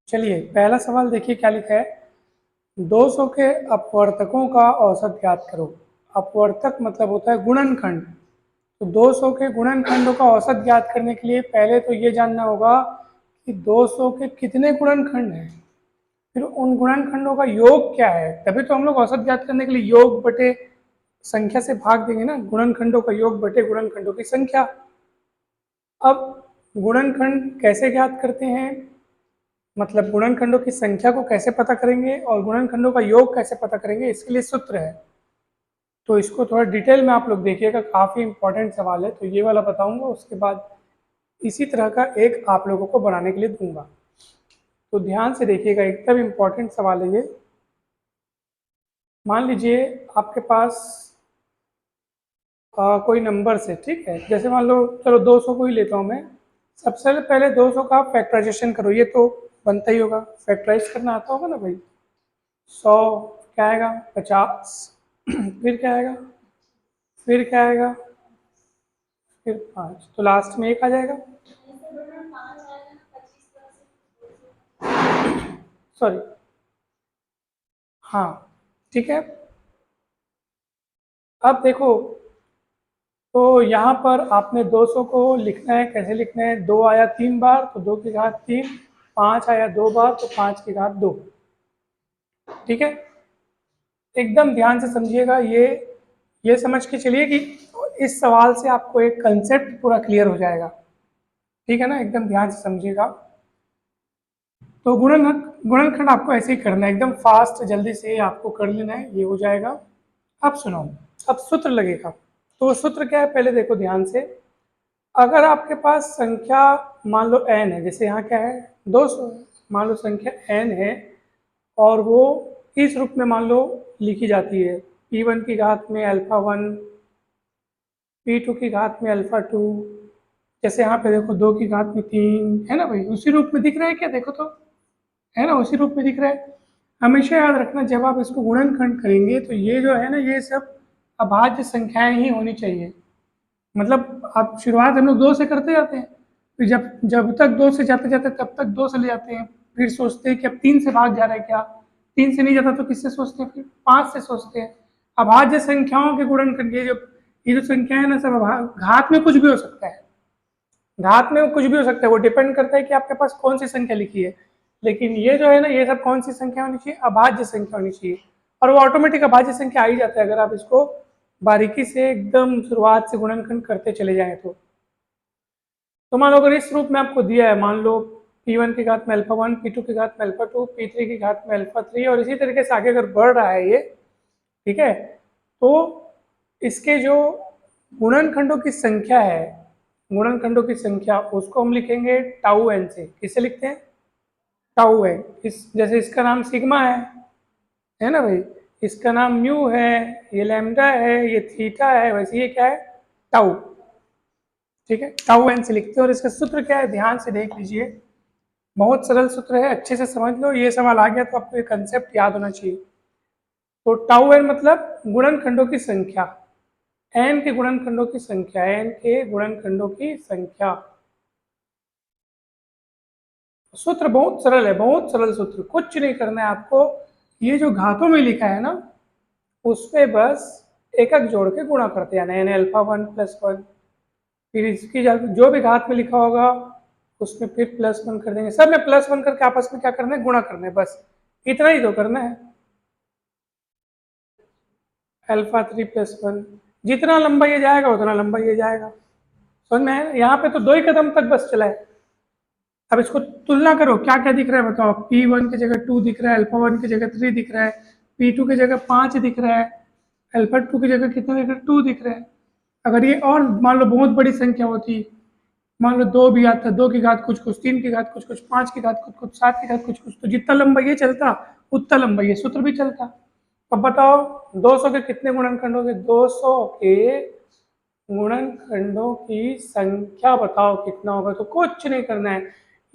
चलिए पहला सवाल देखिए क्या लिखा है। 200 के अपवर्तकों का औसत ज्ञात करो। अपवर्तक मतलब होता है गुणनखंड। तो 200 के गुणनखंडों का औसत ज्ञात करने के लिए पहले तो ये जानना होगा कि 200 के कितने गुणनखंड हैं, फिर उन गुणनखंडों का योग क्या है। तभी तो हम लोग औसत ज्ञात करने के लिए योग बटे संख्या से भाग देंगे ना, गुणनखंडों का योग बटे गुणनखंडों की संख्या। अब गुणनखंड कैसे ज्ञात करते हैं, मतलब गुणनखंडों की संख्या को कैसे पता करेंगे और गुणनखंडों का योग कैसे पता करेंगे, इसके लिए सूत्र है। तो इसको थोड़ा डिटेल में आप लोग देखिएगा, काफ़ी इंपॉर्टेंट सवाल है। तो ये वाला बताऊंगा, उसके बाद इसी तरह का एक आप लोगों को बनाने के लिए दूंगा। तो ध्यान से देखिएगा, एकदम इम्पॉर्टेंट सवाल है ये। मान लीजिए आपके पास कोई नंबर से, ठीक है, जैसे मान लो, चलो 200 को ही लेता हूँ मैं। सबसे पहले 200 का फैक्टराइजेशन करो, ये तो बनता ही होगा, फैक्टराइज करना आता होगा ना भाई। 100 क्या आएगा, 50 फिर क्या आएगा, फिर क्या आएगा, फिर 5, तो लास्ट में 1 आ जाएगा। सॉरी, हाँ ठीक है। अब देखो, तो यहाँ पर आपने 200 को लिखना है, कैसे लिखना है, 2 आया 3 बार तो 2 की घात 3, 5 आया 2 बार तो 5 की घात 2। ठीक है, एकदम ध्यान से समझिएगा। ये समझ के चलिए कि इस सवाल से आपको एक कंसेप्ट पूरा क्लियर हो जाएगा। ठीक है ना, एकदम ध्यान से समझिएगा। तो गुणनखंड आपको ऐसे ही करना है, एकदम फास्ट जल्दी से आपको कर लेना है, ये हो जाएगा। अब सुनो, अब सूत्र लगेगा। तो सूत्र क्या है, पहले देखो ध्यान से। अगर आपके पास संख्या मान लो n है, जैसे यहाँ क्या है 200 है, मान लो संख्या n है और वो इस रूप में मान लो लिखी जाती है, p1 की घात में अल्फा 1, p2 की घात में अल्फा 2। जैसे यहाँ पे देखो 2 की घात में 3 है ना भाई, उसी रूप में दिख रहा है क्या, देखो तो, है ना, उसी रूप में दिख रहा है। हमेशा याद रखना, जब आप इसको गुणनखंड करेंगे तो ये जो है ना, ये सब अभाज्य संख्याएं ही होनी चाहिए। मतलब आप शुरुआत हम लोग 2 से करते जाते हैं, फिर जब जब तक 2 से जाते जाते तब तक 2 से ले जाते हैं, फिर सोचते हैं कि अब 3 से भाग जा रहा है क्या, 3 से नहीं जाता तो किससे सोचते हैं, फिर 5 से सोचते हैं। अभाज्य संख्याओं के गुणनखंड, ये जो संख्या है ना, सब घात में कुछ भी हो सकता है, घात में कुछ भी हो सकता है, वो डिपेंड करता है कि आपके पास कौन सी संख्या लिखी है। लेकिन ये जो है ना, ये सब कौन सी संख्या होनी चाहिए, अभाज्य संख्या होनी चाहिए, और वो ऑटोमेटिक अभाज्य संख्या आ ही जाता है अगर आप इसको बारीकी से एकदम शुरुआत से गुणनखंड करते चले जाएं तो मान लो अगर इस रूप में आपको दिया है, मान लो p1 की घात में अल्फा 1, p2 की घात में अल्फा 2, p3 की घात में अल्फा 3, और इसी तरीके से आगे अगर बढ़ रहा है ये, ठीक है, तो इसके जो गुणनखंडों की संख्या है, गुणनखंडों की संख्या, उसको हम लिखेंगे टाउ एन से। किसे लिखते हैं, टाउ एन। इस जैसे इसका नाम सिग्मा है ना भाई, इसका नाम म्यू है, ये लैम्डा है, ये थीटा है, वैसे ये क्या है, टाउ। ठीक है, टाउ एन से लिखते हैं। और इसका सूत्र क्या है, ध्यान से देख लीजिए, बहुत सरल सूत्र है, अच्छे से समझ लो। ये सवाल आ गया तो आपको ये कंसेप्ट याद होना चाहिए। तो टाउ एन मतलब गुणनखंडों की संख्या, एन के गुणनखंडों की संख्या, एन के गुणनखंडों की संख्या। सूत्र बहुत सरल है, बहुत सरल सूत्र, कुछ नहीं करना है आपको। ये जो घातों में लिखा है ना, उस पे बस एकक जोड़ के गुणा करते हैं, यानी अल्फा 1 प्लस 1, फिर इसकी जो भी घात में लिखा होगा उसमें फिर प्लस 1 कर देंगे, सब में प्लस 1 करके आपस में क्या करना है, गुणा करना है, बस इतना ही तो करना है। अल्फा 3 प्लस 1, जितना लंबा ये जाएगा उतना लंबा ये जाएगा। समझ में है, यहाँ पे तो 2 ही कदम तक बस चला है। अब इसको तुलना करो, क्या क्या दिख रहा है बताओ। p1 की जगह 2 दिख रहा है, अल्फा 1 की जगह 3 दिख रहा है, p2 की जगह 5 दिख रहा है, अल्फा 2 की जगह कितना दिख रहा है, 2 दिख रहा है। अगर ये और मान लो बहुत बड़ी संख्या होती, मान लो 2 भी आता, 2 की घात कुछ कुछ, 3 की घात कुछ कुछ, 5 की घात कुछ कुछ, 7 की घात कुछ कुछ, तो जितना लंबा ये चलता उतना लंबा ये सूत्र भी चलता। अब बताओ 200 के कितने गुणनखंड हो गए, 200 के गुणनखंडों की संख्या बताओ कितना होगा। तो कुछ नहीं करना है,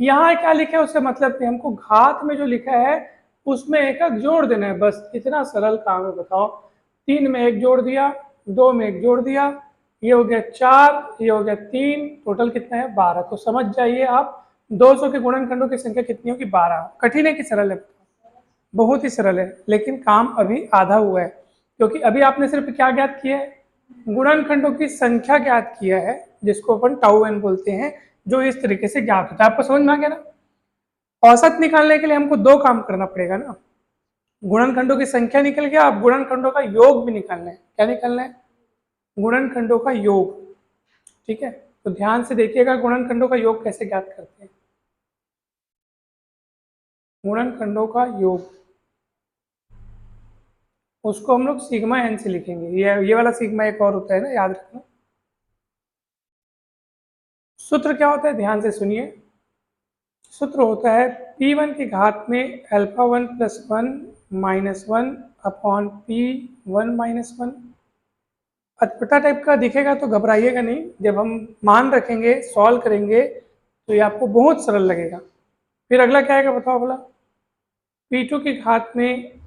यहाँ क्या लिखा है उससे मतलब नहीं, हमको घात में जो लिखा है उसमें एकक जोड़ देना है, बस इतना सरल काम है। बताओ 3 में 1 जोड़ दिया, 2 में 1 जोड़ दिया, ये हो गया 4, ये हो गया 3, टोटल कितना है 12। तो समझ जाइए आप, 200 के गुणनखंडों की संख्या कितनी होगी? 12। कठिन है कि सरल है? बहुत ही सरल है, लेकिन काम अभी आधा हुआ है, क्योंकि अभी आपने सिर्फ क्या ज्ञात किया है? गुणनखंडों की संख्या ज्ञात किया है, जिसको अपन टाउ एन बोलते हैं, जो इस तरीके से ज्ञात होता है। आपको समझ में आ गया ना? औसत निकालने के लिए हमको दो काम करना पड़ेगा ना। गुणनखंडों की संख्या निकल गया, अब गुणनखंडों का योग भी निकालना है। क्या निकालना है? गुणनखंडों का योग। ठीक है, तो ध्यान से देखिएगा गुणनखंडों का योग कैसे ज्ञात करते हैं। गुणनखंडों का योग, उसको हम लोग सिग्मा एन से लिखेंगे। ये वाला सिग्मा एक और होता है ना, याद रखना। सूत्र क्या होता है? ध्यान से सुनिए। सूत्र होता है P1 की घात में alpha 1 plus 1 minus 1 upon P1 minus 1। अटपटा टाइप का दिखेगा तो घबराइएगा नहीं, जब हम मान रखेंगे, सॉल्व करेंगे, तो ये आपको बहुत सरल लगेगा। फिर अगला क्या आएगा बताओ भला? P2 की घात में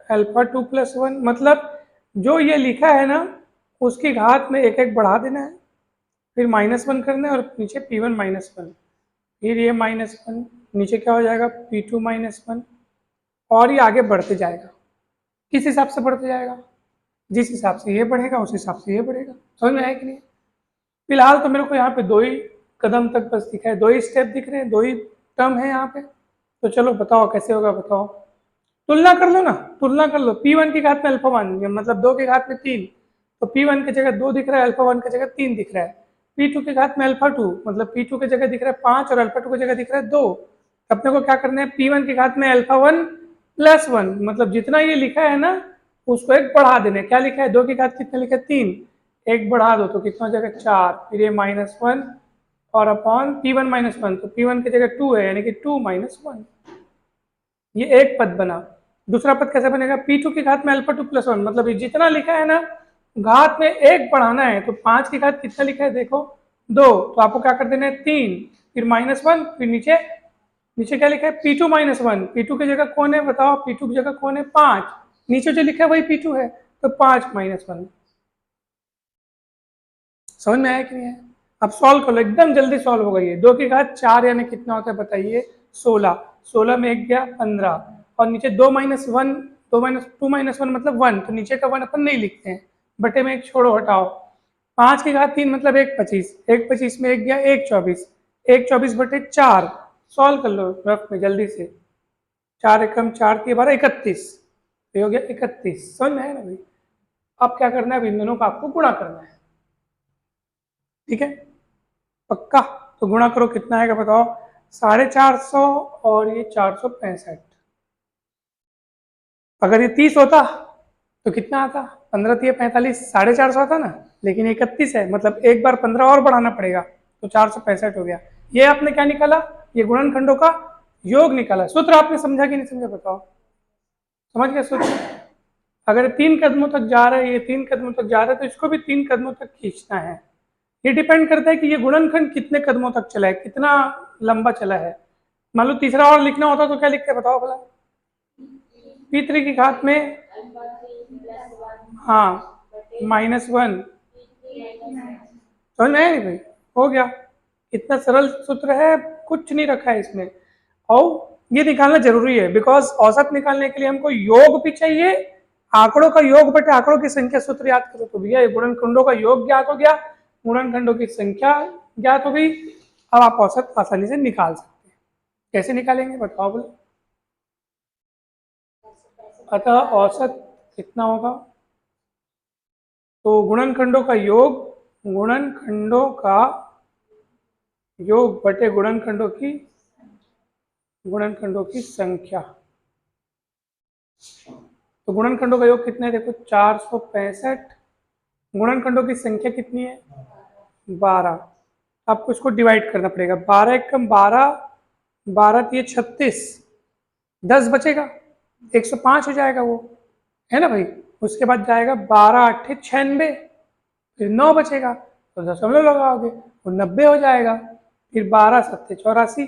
अल्फा 2 प्लस 1, मतलब जो ये लिखा है ना, उसकी घात में एक एक बढ़ा देना है, फिर -1 करना है, और नीचे P1 माइनस 1, फिर ये -1, नीचे क्या हो जाएगा? P2 माइनस 1, और ये आगे बढ़ते जाएगा। किस हिसाब से बढ़ते जाएगा? जिस हिसाब से ये बढ़ेगा उस हिसाब से ये बढ़ेगा। समझ में आया कि नहीं? फिलहाल तो मेरे को यहाँ पे दो ही कदम तक बस दिखा है, दो ही स्टेप दिख रहे हैं, दो ही टर्म है यहाँ पे। तो चलो बताओ कैसे होगा, बताओ। तुलना कर लो ना, तुलना कर लो। P1 की घात में अल्फा 1, मतलब 2 की घात में 3, तो P1 की जगह 2 दिख रहा है, अल्फा 1 की जगह 3 दिख रहा है। P2 की घात में अल्फा 2, मतलब P2 की जगह दिख रहा है 5 और अल्फा 2 की जगह दिख रहा है 2। अपने को क्या करना है? P1 की घात में अल्फा 1 प्लस 1, मतलब जितना ये लिखा है ना, उसको एक बढ़ा देना है। क्या लिखा है? 2 की घात कितना लिखा है? 3, एक बढ़ा दो तो कितना हो जाएगा? 4, फिर ये -1 और अपॉन P1 माइनस 1, तो P1 की जगह 2 है, यानी कि 2 माइनस 1। ये एक पद बना। दूसरा पद कैसे बनेगा? P2 की घात में अल्फा 2 प्लस 1, मतलब ये जितना लिखा है ना, घात में एक बढ़ाना है, तो 5 की घात कितना लिखा है देखो? 2, तो आपको क्या कर देना है? 3, फिर -1, फिर नीचे नीचे क्या लिखा है? P2 minus 1। P2 की जगह कौन है बताओ? P2 की जगह कौन है? 5, नीचे जो लिखा है वही P2 है, तो 5 माइनस 1। समझ में आया कि नहीं है? अब सॉल्व कर लो, एकदम जल्दी सॉल्व हो गई है। 2 की घात 4 यानी कितना होता है बताइए? 16, 16 में एक गया 15, और नीचे 2 माइनस 1, 2 माइनस 1 मतलब 1, तो नीचे का 1 अपन नहीं लिखते हैं, बटे में एक छोड़ो, हटाओ। 5 की घात 3 मतलब 1 25, 1 25 में एक गया 1 24, 1 24 बटे 4। सॉल्व कर लो रफ में जल्दी से। 4 एकम 4 की 12, 31, ये हो गया 31। समझ में आया ना भाई? अब क्या करना है? इन दोनों का आपको गुणा करना है। ठीक है, पक्का? तो गुणा करो, कितना आएगा बताओ? 450 और ये 465। अगर ये 30 होता तो कितना आता? 15 3 45, 450 आता ना, लेकिन 31 है, मतलब एक बार 15 और बढ़ाना पड़ेगा, तो 465 हो गया। ये आपने क्या निकाला? ये गुणनखंडों का योग निकाला। सूत्र आपने समझा कि नहीं समझा बताओ? समझ गए सूत्र? अगर 3 कदमों तक जा रहा है, ये 3 कदमों तक जा रहा है, तो इसको भी 3 कदमों तक खींचना है। ये डिपेंड करता है कि ये गुणनखंड कितने कदमों तक चला है, कितना लंबा चला है। मान लो तीसरा और लिखना होता तो क्या लिखते बताओ भला? P3 की घात में, हाँ, -1। समझ में आया नहीं भाई? हो गया। इतना सरल सूत्र है, कुछ नहीं रखा है इसमें। और ये निकालना जरूरी है, बिकॉज औसत निकालने के लिए हमको योग भी चाहिए। आंकड़ों का योग बटे आंकड़ों की संख्या सूत्र याद करो तो भैया गुणनखंडों का योग ज्ञात हो गया, गुणनखंडों की संख्या ज्ञात हो गई। अब आप औसत आसानी से निकाल सकते हैं। कैसे निकालेंगे बताओ बोले? अतः औसत कितना होगा? तो गुणनखंडों का योग, गुणनखंडों का योग बटे गुणनखंडों की संख्या। तो गुणनखंडों का योग कितना है देखो? 465। गुणनखंडों की संख्या कितनी है? 12। आपको इसको डिवाइड करना पड़ेगा। 12 एकम 12, 12 तिये 36, 10 बचेगा, 105 हो जाएगा वो, है ना भाई? उसके बाद जाएगा 12 8 96, फिर 9 बचेगा, तो दशमलव लगाओगे वो 90 हो जाएगा। फिर 12 7 84,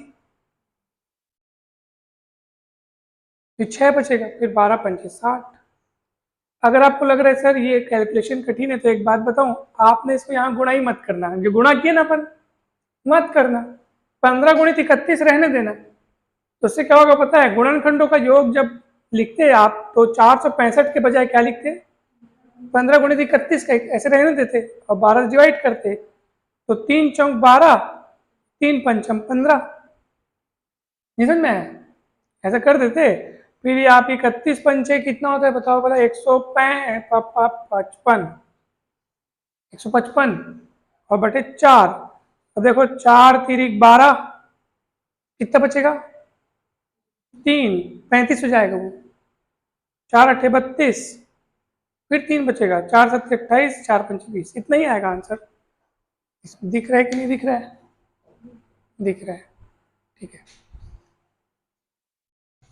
फिर 6 बचेगा, फिर 12 5 60। अगर आपको लग रहा है सर ये कैलकुलेशन कठिन है, तो एक बात बताऊं, आपने इसको यहाँ गुणा ही मत करना, जो गुणा किया ना अपन, मत करना। 15 गुणित 31 रहने देना। तो उससे क्या होगा पता है, गुणनखंडों का योग जब लिखते हैं आप तो 465 के बजाय क्या लिखते, 15 गुणित 31 का ऐसे रहने देते और 12 डिवाइड करते। तो 3 चौक 12, 3 पंचम 15, समझ में आया? ऐसा कर देते। फिर ये आप 31 पंचे कितना होता है बताओ भला, 155, 155 और बटे 4। अब देखो 4 तिरिक 12, कितना बचेगा, 3, 35 हो जाएगा वो, 4 अट्ठे 32, फिर 3 बचेगा, 4 सत्ते 28, 4 पंचे 20, इतना ही आएगा आंसर। दिख रहा है कि नहीं दिख रहा है? दिख रहा है, ठीक है।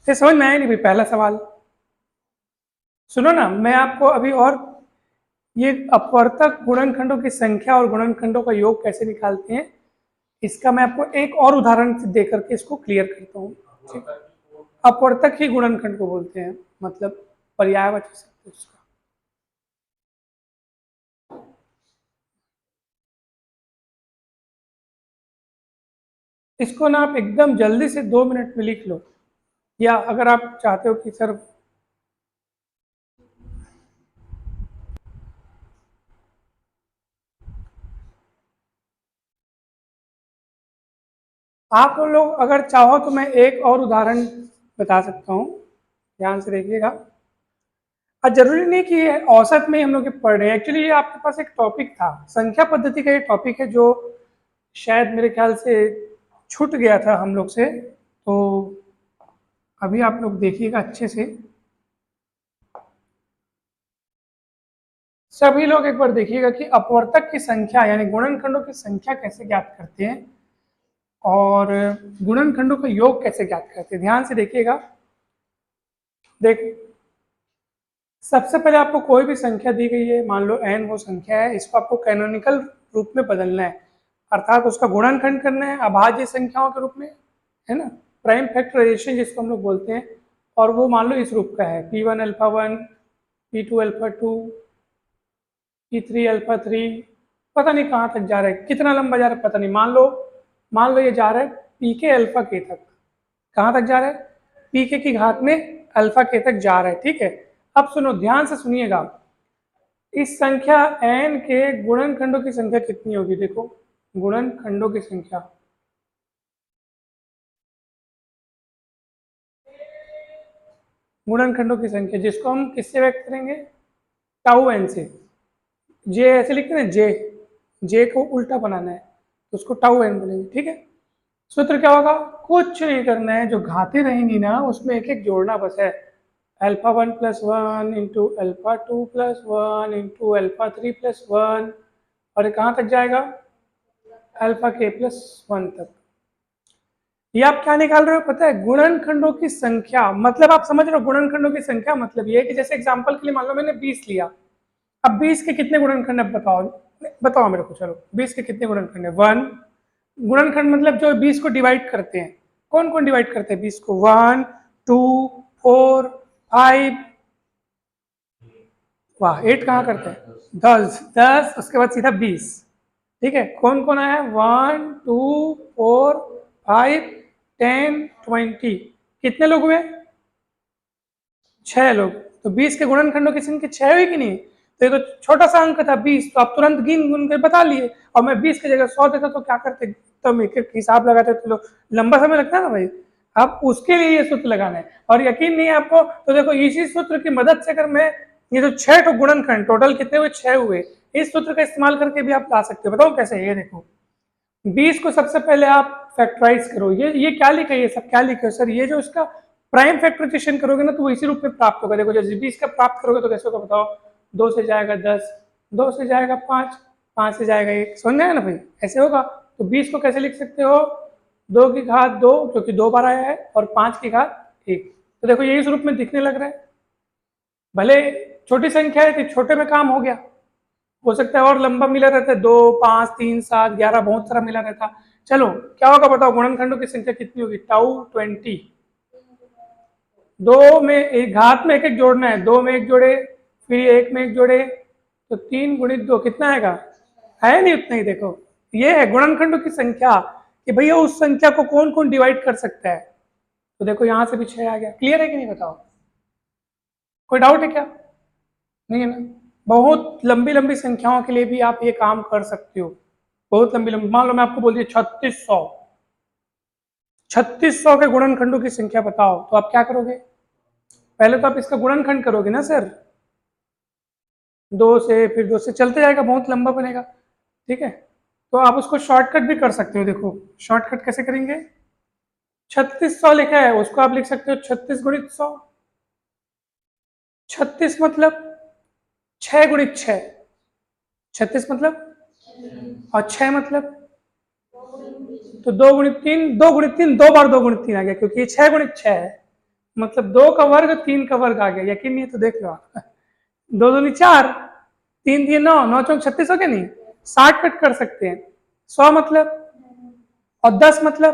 ये समझ में आया नहीं भाई पहला सवाल? सुनो ना, मैं आपको अभी और ये अपवर्तक गुणनखंडों की संख्या और गुणनखंडों का योग कैसे निकालते हैं, इसका मैं आपको एक और उदाहरण दे करके इसको क्लियर करता हूँ। ठीक, अपवर्तक ही गुणनखंड को बोलते हैं, मतलब पर्यायवाची शब्द उसका। इसको ना आप एकदम जल्दी से 2 मिनट में लिख लो, या अगर आप चाहते हो कि सर आप लोग अगर चाहो तो मैं एक और उदाहरण बता सकता हूँ, ध्यान से देखिएगा। और जरूरी नहीं कि ये औसत में हम लोग पढ़ रहे हैं, एक्चुअली ये आपके पास एक टॉपिक था, संख्या पद्धति का ये टॉपिक है जो शायद मेरे ख्याल से छूट गया था हम लोग से। तो अभी आप लोग देखिएगा अच्छे से, सभी लोग एक बार देखिएगा कि अपवर्तक की संख्या यानी गुणनखंडों की संख्या कैसे ज्ञात करते हैं और गुणनखंडों का योग कैसे ज्ञात करते हैं। ध्यान से देखिएगा। देख, सबसे पहले आपको कोई भी संख्या दी गई है, मान लो n वो संख्या है, इसको आपको कैनोनिकल रूप में बदलना है, अर्थात उसका गुणनखंड करना है अभाज्य संख्याओं के रूप में, है ना, प्राइम फैक्टराइजेशन जिसको हम लोग बोलते हैं। और वो मान लो इस रूप का है, p1 alpha 1, p2 alpha 2, p3 alpha 3, पता नहीं कहाँ तक जा रहा है, कितना लंबा जा रहा है पता नहीं। मान लो ये जा रहा है pk अल्फा k तक। कहाँ तक जा रहा है? pk की घात में अल्फा k तक जा रहा है, ठीक है। अब सुनो, ध्यान से सुनिएगा, इस संख्या n के गुणनखंडों की संख्या कितनी होगी? देखो, गुणनखंडों की संख्या, गुणनखंडों की संख्या जिसको हम किससे व्यक्त करेंगे? टाउ n से। जे ऐसे लिखते हैं, जे को उल्टा बनाना है तो उसको टाउ n बोलेंगे, ठीक है। सूत्र क्या होगा? कुछ नहीं करना है, जो घातें रहेंगी ना उसमें एक एक जोड़ना बस है। Alpha 1 plus 1 into alpha 2 plus 1 into alpha 3 plus 1, और ये कहाँ तक जाएगा? अल्फा k प्लस 1 तक। ये आप क्या निकाल रहे हो पता है? गुणनखंडों की संख्या। मतलब आप समझ रहे हो गुणनखंडों की संख्या मतलब ये है कि जैसे एग्जांपल के लिए मान लो मैंने 20 लिया, अब 20 के कितने गुणनखंड है बताओ मेरे को। चलो 20 के कितने गुणनखंड है? 1 गुणनखंड मतलब जो 20 को डिवाइड करते हैं। कौन कौन डिवाइड करते हैं 20 को? 1, 2, 4, 5, वाह 8 कहाँ करते हैं? 10, उसके बाद सीधा 20, ठीक है। कौन कौन आया? 1, 2, 4, 5, 10, 20, कितने लोग हुए? 6 लोग। तो 20 के गुणनखंडों की संख्या 6 हुई कि नहीं? तो ये तो छोटा सा अंक था 20, तो आप तुरंत गिन गुन के बता लिए। और मैं 20 की जगह 100 देता तो क्या करते? तो एक एक हिसाब लगाते तो लंबा समय लगता है ना भाई। अब उसके लिए ये सूत्र लगाना है, और यकीन नहीं है आपको तो देखो इसी सूत्र की मदद से अगर मैं ये जो 6 तो गुणनखंड टोटल कितने हुए? 6 हुए। इस सूत्र का इस्तेमाल करके भी आप ला सकते हो। बताओ कैसे? ये देखो 20 को सबसे पहले आप फैक्टराइज करो। ये क्या लिखा है? ये सब क्या लिखा है सर? ये जो इसका प्राइम फैक्टराइजेशन करोगे ना तो वो इसी रूप में प्राप्त होगा। देखो जब 20 का प्राप्त करोगे तो कैसे होगा बताओ? 2 से जाएगा 10, 2 से जाएगा 5, 5 से जाएगा 1, समझ में आया ना भाई? ऐसे होगा। तो 20 को कैसे लिख सकते हो? 2 की घात 2 क्योंकि 2 बार आया है, और 5 की घात 1। तो देखो ये इस रूप में दिखने लग रहा है। भले छोटी संख्या है तो छोटे में काम हो गया, हो सकता है और लंबा मिला रहता है, 2, 5, 3, 7, 11 बहुत सारा मिला रहता। चलो क्या होगा बताओ? गुणनखंडों की संख्या कितनी होगी? टाउ 20। 2 में एक घात में एक एक जोड़ना है, 2 में एक जोड़े, फिर 1 में एक जोड़े, तो 3 गुणित 2 कितना आएगा? है नहीं उतना ही। देखो ये है गुणनखंडों की संख्या कि भैया उस संख्या को कौन कौन डिवाइड कर सकता है, तो देखो यहां से भी 6 आ गया। क्लियर है कि नहीं बताओ, कोई डाउट है क्या? नहीं है ना। बहुत लंबी लंबी संख्याओं के लिए भी आप ये काम कर सकते हो, बहुत लंबी लंबी। मान लो मैं आपको बोल दिया 3600 के गुणनखंडों की संख्या बताओ, तो आप क्या करोगे? पहले तो आप इसका गुणनखंड करोगे ना सर, 2 से, फिर 2 से चलते जाएगा, बहुत लंबा बनेगा। ठीक है, तो आप उसको शॉर्टकट भी कर सकते हो। देखो शॉर्टकट कैसे करेंगे, 3600 लिखा है उसको आप लिख सकते हो 36 गुणित 100। 36 मतलब 6 गुणित 6, 36 मतलब, और 6 मतलब, तो 2 गुणित 3, 2 गुणित 3, 2 बार 2 गुणित 3 आ गया, क्योंकि ये 6 गुणित 6 है, मतलब 2 का वर्ग 3 का वर्ग आ गया। यकीन नहीं है तो देख लो आप। 2 दूनी 4, 3 दिए 9, 9 चौक 36 हो गया नहीं, 60 कट कर सकते हैं। 100 मतलब, और 10 मतलब,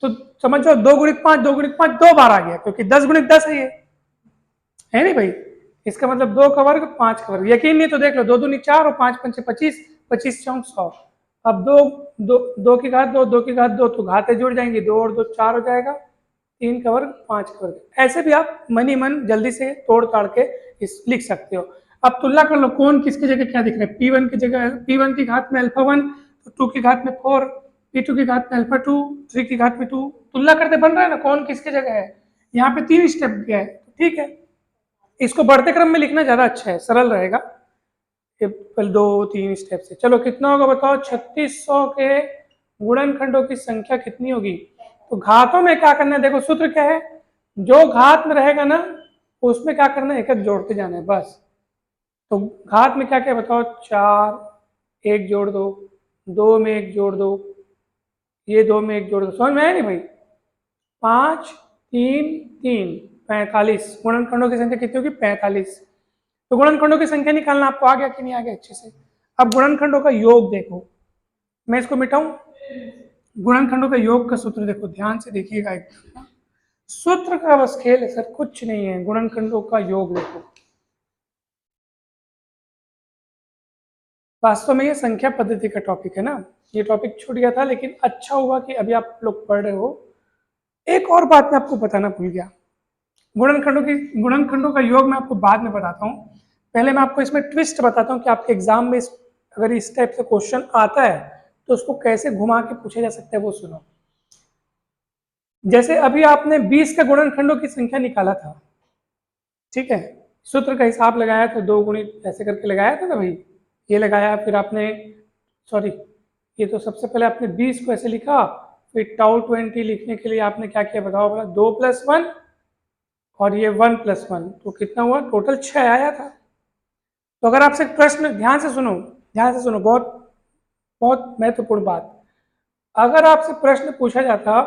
तो समझो 2 गुणित 5, 2 गुणित 5 2 बार आ गया, क्योंकि 10 गुणित 10 है ये, है नहीं भाई। इसका मतलब 2 का वर्ग 5 का वर्ग। यकीन नहीं तो देख लो, 2 दूनी 4 और 5 पंचे 25, 25 चौक 100। अब 2 की घात 2, 2 की घात 2, तो घातें जुड़ जाएंगी, 2 और 2 4 हो जाएगा, 3 का वर्ग 5 का वर्ग। ऐसे भी आप मनी मन जल्दी से तोड़ ताड़ के लिख सकते हो। अब तुलना कर लो कौन किसकी जगह क्या दिख रहा है। P1 की जगह, P1 की घात में अल्फा 1, तो 2 की घात में 4, P2 की घात में अल्फा 2, 3 की घात में 2। तुलना करते बन रहा है ना कौन किसकी जगह है। यहाँ पे 3 स्टेप दिया है, ठीक है। इसको बढ़ते क्रम में लिखना ज्यादा अच्छा है, सरल रहेगा। पहले 2 3 स्टेप से। चलो कितना होगा बताओ, 3600 के गुणनखंडों की संख्या कितनी होगी। तो घातों में क्या करना है, देखो सूत्र क्या है, जो घात में रहेगा ना उसमें क्या करना है, एक एक जोड़ते जाना है बस। तो घात में क्या क्या बताओ, 4, 1 जोड़ दो, 2 में 1 जोड़ दो, ये 2 में 1 जोड़ दो, समझ में आया नहीं भाई। 5 3 3 45, गुणनखंडों की संख्या कितनी होगी, 45। तो गुणनखंडों की संख्या निकालना आपको आ गया कि नहीं आ गया अच्छे से। अब गुणनखंडों का योग देखो, मैं इसको मिटाऊं। गुणनखंडों का योग का सूत्र देखो, ध्यान से देखिएगा एकदम। सूत्र का बस खेल है सर, कुछ नहीं है। गुणनखंडों का योग देखो, वास्तव में ये संख्या पद्धति का टॉपिक है ना, ये टॉपिक छूट गया था, लेकिन अच्छा हुआ कि अभी आप लोग पढ़ रहे हो। एक और बात मैं आपको बताना भूल गया, गुणनखंडों का योग मैं आपको बाद में बताता हूँ। पहले मैं आपको इसमें ट्विस्ट बताता हूँ कि आपके एग्जाम में अगर इस टाइप से क्वेश्चन आता है तो उसको कैसे घुमा के पूछा जा सकता है, वो सुनो। जैसे अभी आपने 20 के गुणनखंडों की संख्या निकाला था, ठीक है, सूत्र का हिसाब लगाया तो 2 गुणित ऐसे करके लगाया था ना भाई, ये लगाया, फिर आपने, सॉरी, ये तो सबसे पहले आपने 20 को ऐसे लिखा, फिर टाउ 20 लिखने के लिए आपने क्या किया बताओ, बोला 2 + 1 और ये 1 + 1, तो कितना हुआ, टोटल 6 आया था। तो अगर आपसे प्रश्न, ध्यान से सुनो, ध्यान से सुनो, बहुत बहुत महत्वपूर्ण बात, अगर आपसे प्रश्न पूछा जाता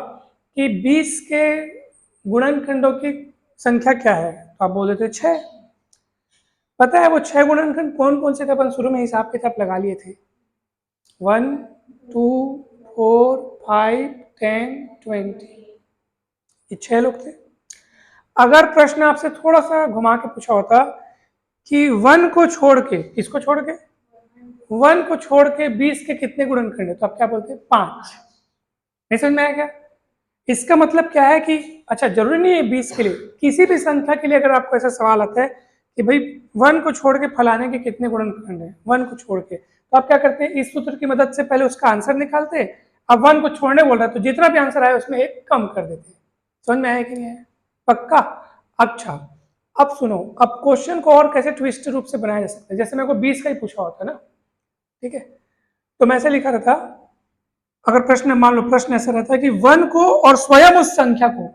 कि 20 के गुणनखंडों की संख्या क्या है, तो आप बोल देते 6। पता है वो 6 गुणनखंड कौन कौन से थे, अपन शुरू में हिसाब किताब लगा लिए थे, 1 2 4 5 10 20, ये 6 लोग थे। अगर प्रश्न आपसे थोड़ा सा घुमा के पूछा होता कि 1 को छोड़ के, किसको छोड़ के, 1 को छोड़ के 20 के कितने गुणनखंड है, तो आप क्या बोलते हैं, 5। नहीं समझ में आया क्या? इसका मतलब क्या है कि, अच्छा जरूरी नहीं है 20 के लिए, किसी भी संख्या के लिए अगर आपको ऐसा सवाल आता है कि भाई 1 को छोड़ के फलाने के कितने गुणनखंड है, 1 को छोड़ के, तो आप क्या करते हैं, इस सूत्र की मदद से पहले उसका आंसर निकालते हैं। अब 1 को छोड़ने बोल रहा है तो जितना भी आंसर आए उसमें 1 कम कर देते हैं। समझ में आया कि नहीं आया, पक्का? अच्छा अब सुनो, अब क्वेश्चन को और कैसे ट्विस्ट रूप से बनाया जा सकता है। जैसे मेरे को 20 का ही पूछा होता है ना, ठीक है, तो मैं ऐसे लिखा रहता, अगर प्रश्न, मान लो प्रश्न ऐसा रहता है कि 1 को और स्वयं उस संख्या को,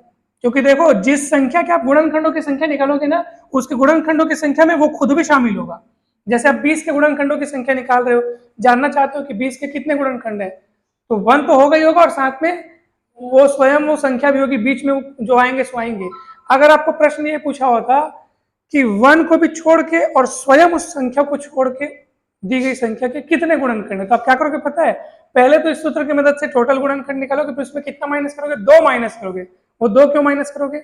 क्योंकि देखो जिस संख्या के आप गुणनखंडों की संख्या निकालोगे ना, उसके गुणनखंडों की संख्या में वो खुद भी शामिल होगा। जैसे आप 20 के गुणनखंडों की संख्या निकाल रहे हो, जानना चाहते हो कि 20 के कितने गुणनखंड है, तो 1 तो होगा ही होगा, और साथ में वो स्वयं वो संख्या भी होगी, बीच में जो आएंगे सो आएंगे। अगर आपको प्रश्न ये पूछा होता कि 1 को भी छोड़ के और स्वयं उस संख्या को छोड़ के दी गई संख्या के कितने गुणनखंड है, तो आप क्या करोगे पता है, पहले तो इस सूत्र की मदद से टोटल गुणनखंड निकालोगे, फिर उसमें कितना माइनस करोगे, 2 माइनस करोगे। वो 2 क्यों माइनस करोगे,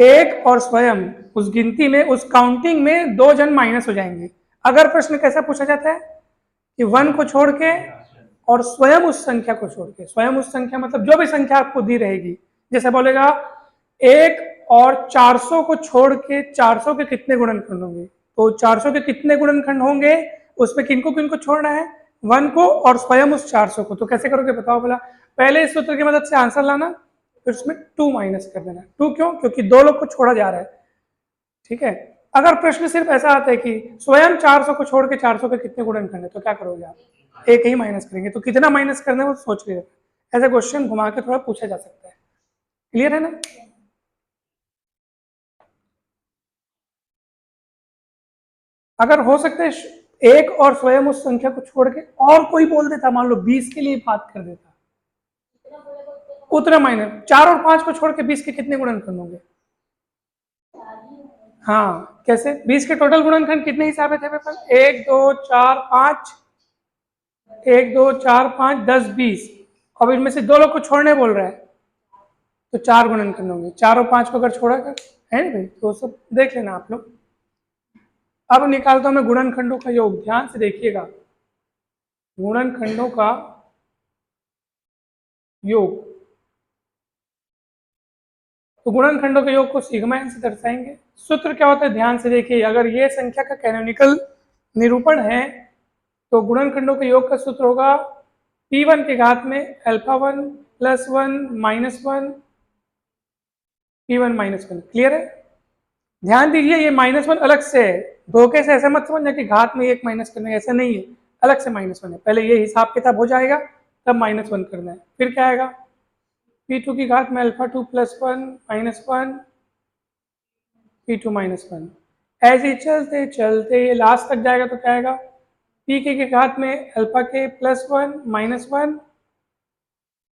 1 और स्वयं, उस गिनती में, उस काउंटिंग में 2 जन माइनस हो जाएंगे। अगर प्रश्न कैसा पूछा जाता है कि 1 को छोड़ के और स्वयं उस संख्या को छोड़ के, स्वयं उस संख्या मतलब जो भी संख्या आपको दी रहेगी, जैसे बोलेगा 1 और 400 को छोड़ के 400 के कितने गुणनखंड होंगे, तो 400 के कितने गुणनखंड होंगे, उसमें किनको किनको छोड़ना है, 1 को और स्वयं उस 400 को। तो कैसे करोगे बताओ, बोला पहले इस सूत्र की मदद से आंसर लाना, फिर उसमें 2 माइनस कर देना। 2 क्यों, क्योंकि 2 लोग को छोड़ा जा रहा है, ठीक है। अगर प्रश्न सिर्फ ऐसा आता है कि स्वयं 400 को छोड़ के 400 के कितने गुणनखंड है, तो क्या करोगे आप, एक ही माइनस करेंगे। तो कितना माइनस करना है वो सोच लीजिए, ऐसा क्वेश्चन घुमा के थोड़ा पूछा जा सकता है। क्लियर है ना? अगर हो सकता है एक और स्वयं उस संख्या को छोड़ के और कोई बोल देता, मान लो 20 के लिए बात कर देता, उतना माइनस, 4 और 5 को छोड़ के 20 के कितने गुणनखंड होंगे? हाँ कैसे, 20 के टोटल गुणनखंड कितने हिसाब थे पेपर, 1 2 4 5, 1 2 4 5 10 20, अब इनमें से 2 लोग को छोड़ने बोल रहा है, तो 4 गुणनखंड होंगे। 4 और 5 को अगर छोड़ा कर, है ना भाई, तो सब देख लेना आप लोग। अब निकालता हूं मैं गुणनखंडों का योग, ध्यान से देखिएगा, गुणनखंडों का योग। तो गुणनखंडों के योग को सिग्मा एन से दर्शाएंगे। सूत्र क्या होता है, ध्यान से देखिए, अगर ये संख्या का कैनोनिकल निरूपण है तो गुणनखंडों के योग का सूत्र होगा P1 के घात में α1 + 1 -1 P1 -1। क्लियर है? ध्यान दीजिए, ये -1 अलग से है, धोखे से ऐसे मत समझना कि घात में एक माइनस करना है, ऐसा नहीं है, अलग से -1 है। पहले ये हिसाब किताब हो जाएगा तब -1 करना है। फिर क्या आएगा, P2 की घात में α2 + 1 -1 P2 -1। ऐसे ही चलते चलते ये लास्ट तक जाएगा तो क्या आएगा, pk के घात में αk + 1 -1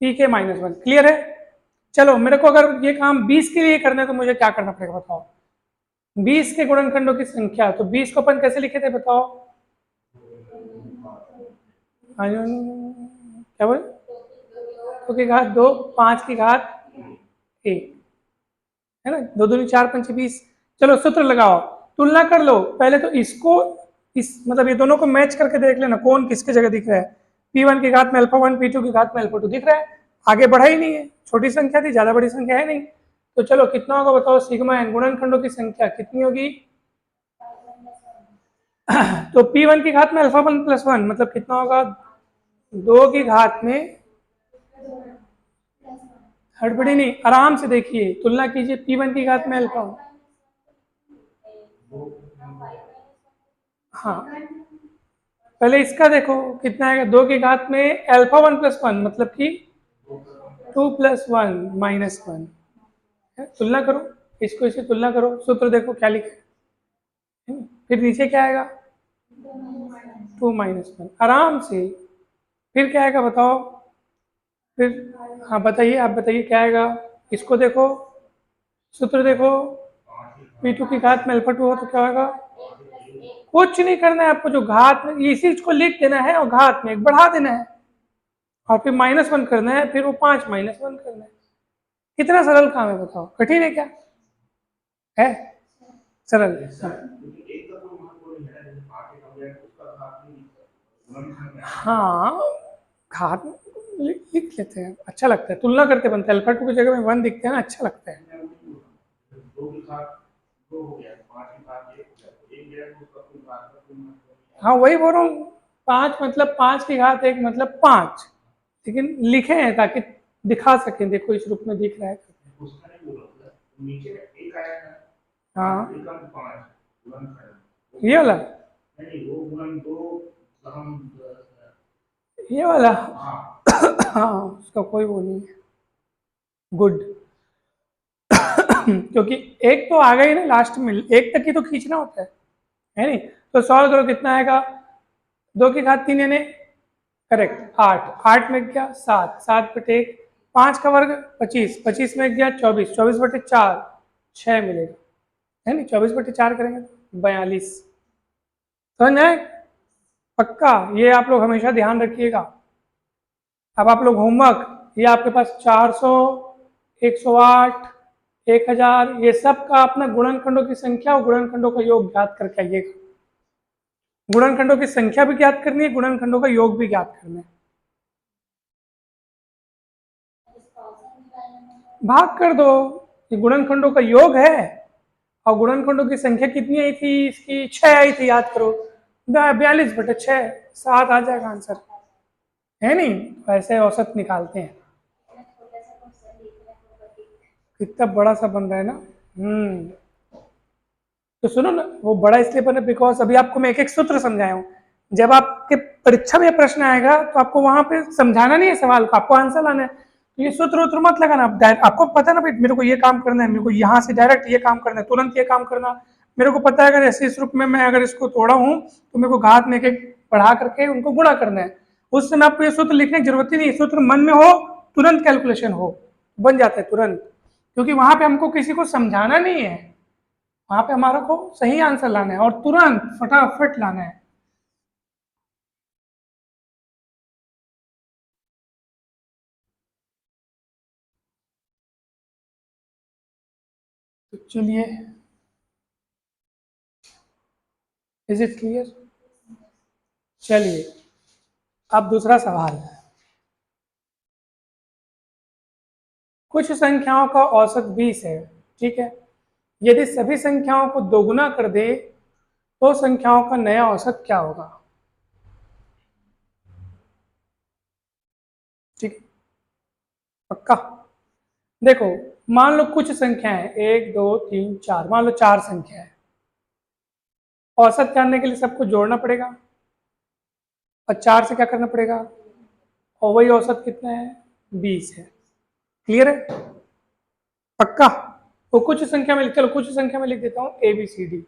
pk -1। क्लियर है? चलो मेरे को अगर ये काम 20 के लिए करना है तो मुझे क्या करना पड़ेगा बताओ, 20 के गुणनखंडों की संख्या, तो 20 को अपन कैसे लिखे थे बताओ, क्या बोले, 2 की घात 2 5 की घात 1, है ना, 2 दूनी 4 पंचे 20। चलो सूत्र लगाओ, तुलना कर लो पहले तो इसको, इस मतलब ये दोनों को मैच करके देख लेना कौन किसके जगह दिख रहा है। P1 की घात में α1, P2 की घात में α2 दिख रहा है, आगे बढ़ा ही नहीं है, छोटी संख्या थी, ज्यादा बड़ी संख्या है नहीं। तो चलो कितना होगा बताओ, सिग्मा एन, गुणनखंडों की संख्या कितनी होगी, तो P1 की घात में α1 + 1 मतलब कितना होगा, 2 की घात में, हड़बड़ी नहीं, आराम से देखिए, तुलना कीजिए, P1 की घात में α1, हाँ पहले इसका देखो कितना आएगा, 2 की घात में α1 + 1 मतलब कि 2 + 1 -1। तुलना करो, इसको इससे तुलना करो, सूत्र देखो क्या लिखे, फिर नीचे क्या आएगा, 2 -1 आराम से। फिर क्या आएगा बताओ, फिर हाँ बताइए, आप बताइए क्या आएगा, इसको देखो, सूत्र देखो, P2 की घात में α2 हो तो क्या होगा, कुछ नहीं करना है आपको, जो घात में इसी को लिख देना है और घात में एक बढ़ा देना है और फिर -1 करना है, फिर वो 5 -1 करना है। कितना सरल काम है बताओ, कठिन है क्या है, सरल है। हाँ घात लिख लेते हैं, अच्छा लगता है, तुलना करते बनता है, α2 की जगह में 1 दिखते हैं ना, अच्छा लगता है। हाँ वही बोल रहा हूँ, 5 मतलब 5 की घात 1 मतलब 5, लेकिन लिखे हैं ताकि दिखा सकें, देखो इस रूप में दिख रहा है। हाँ ये वाला, ये वाला हाँ उसका कोई वो नहीं है, गुड क्योंकि एक तो आ गई ना लास्ट में, एक तक ही तो खींचना होता है नहीं। तो सॉल्व करो, कितना आएगा, 2 की घात 3 यानी करेक्ट 8, 8 में गया 7, 7 बटे 1, 5 का वर्ग 25, 25 में गया 24, 24 बटे 4 6 मिलेगा, है नहीं, 24 बटे 4 करेंगे तो 42। समझ आए, पक्का, ये आप लोग हमेशा ध्यान रखिएगा। अब आप लोग होमवर्क, ये आपके पास 400 108 1000 ये सब का अपना गुणनखंडों की संख्या और गुणनखंडों का योग ज्ञात करके आइएगा। गुणनखंडों की संख्या भी ज्ञात करनी है, गुणनखंडों का योग भी ज्ञात करना है। भाग कर दो, ये गुणनखंडों का योग है और गुणनखंडों की संख्या कितनी आई थी इसकी, 6 आई थी, याद करो, 42/6, 7 आ जाएगा आंसर, है नहीं? तो ऐसे औसत निकालते हैं। कितना बड़ा सा बन रहा है ना। तो सुनो ना, वो बड़ा इसलिए बना बिकॉज अभी आपको मैं एक एक सूत्र समझाया हूँ। जब आपके परीक्षा में प्रश्न आएगा तो आपको वहां पे समझाना नहीं है सवाल को, आपको आंसर लाना है। तो ये सूत्र उत्र मत लगाना, आपको पता ना भाई मेरे को ये काम करना है, मेरे को यहाँ से डायरेक्ट ये काम करना है, तुरंत ये काम करना। मेरे को पता है अगर ऐसे इस रूप में मैं अगर इसको तोड़ा हूँ तो मेरे को घात में एक एक बढ़ा करके उनको गुणा करना है। उस समय आपको ये सूत्र लिखने की जरूरत ही नहीं, सूत्र मन में हो, तुरंत कैलकुलेशन हो, बन जाता है तुरंत, क्योंकि वहां पे हमको किसी को समझाना नहीं है, वहां पे हमारा को सही आंसर लाना है और तुरंत फटाफट लाना है। तो चलिए, इज इट क्लियर? चलिए, अब दूसरा सवाल। कुछ संख्याओं का औसत 20 है, ठीक है? यदि सभी संख्याओं को दोगुना कर दे तो संख्याओं का नया औसत क्या होगा? ठीक है, पक्का? देखो, मान लो कुछ संख्या है, 1 2 3 4, मान लो 4 संख्या है। औसत जानने के लिए सबको जोड़ना पड़ेगा और 4 से क्या करना पड़ेगा, और वही औसत कितना है, 20 है। क्लियर है? पक्का? वो कुछ संख्या में, चलो कुछ संख्या में लिख देता हूँ ABCD।